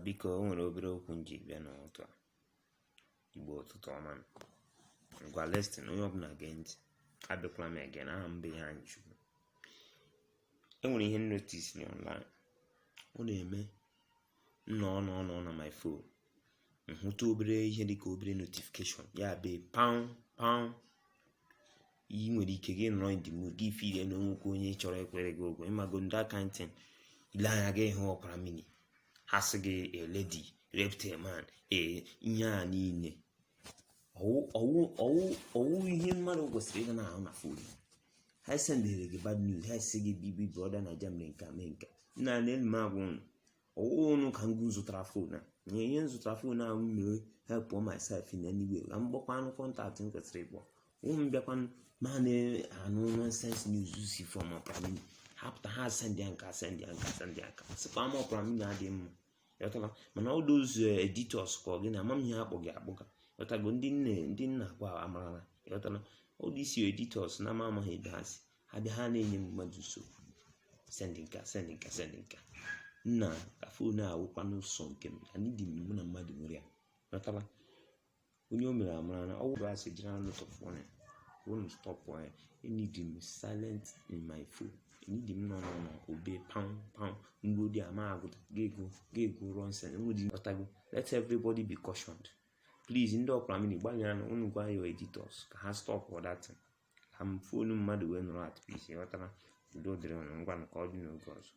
biko o nwere obere okwu nji bịa n'ụtụ a. Igbo ụtụtụ ọma. Ngwa lestin onye ọbụla gee ntị. Abịakwala m again, aha m bụ Iheanchukwu. Enwere ihe notice ni online. Ọ na-eme nọ na my phone. Nhụta obere ihe dịka obere notification. Ya be pound. Ị nwere ike gị nọ in the mood gị feel na onwekwe onye chọrọ ekwere gị ụgwọ. Ịmago ndị accounting ile anya gị hụ ọkpara mini. Ha sị gị a lady raped a man. Ihe a niile. Ọwụ ihe mmadụ kwesịrị ịga na-ahụ na phone. Ha sendere gị bad news. Ha sị gị bibi brother na Germany nke. Nna na elime agwụ unu. Ọwụ ka ngụ zụtara phone a. Nye ihe nzụtara phone a mere help myself in any way. Ka m gbakwa anụ contact m kwesịrị ịkpọ. Ụmụ bịakwa ma na-anụ nonsense news si from ọpramini. Hapụta ha send ya nka. Sịkwa ama ọpramini adị mma. Yọtala mana all those editors ka ọ gị na amam ihe akpọ gị akpọga. Yọtago ndị nna kwa amarala. Yọtala all these editors na ama ha ebe ha si. Ha bịa ha na-enye mmadụ nsogbu. Send nka. Nna ka phone a wụkwa n'ụsọ nke m. Anịdị m mụ na mmadụ nwere ya. Yọtala onye o mere amara na ọ wụrụ asị jiri anụ tọfọ. Won't stop why I need him silent in my phone. I need him no obey pound. Ngodi ama agụta gego run sen. Let everybody be cautioned. Please ndị ọpramini gbanyere na unu gwa your editors ka ha stop all that. Ka m phone mmadụ wee nọrọ at peace. Yọtara udo dịrị unu ngwa nke ọ dị n'oge ọzọ.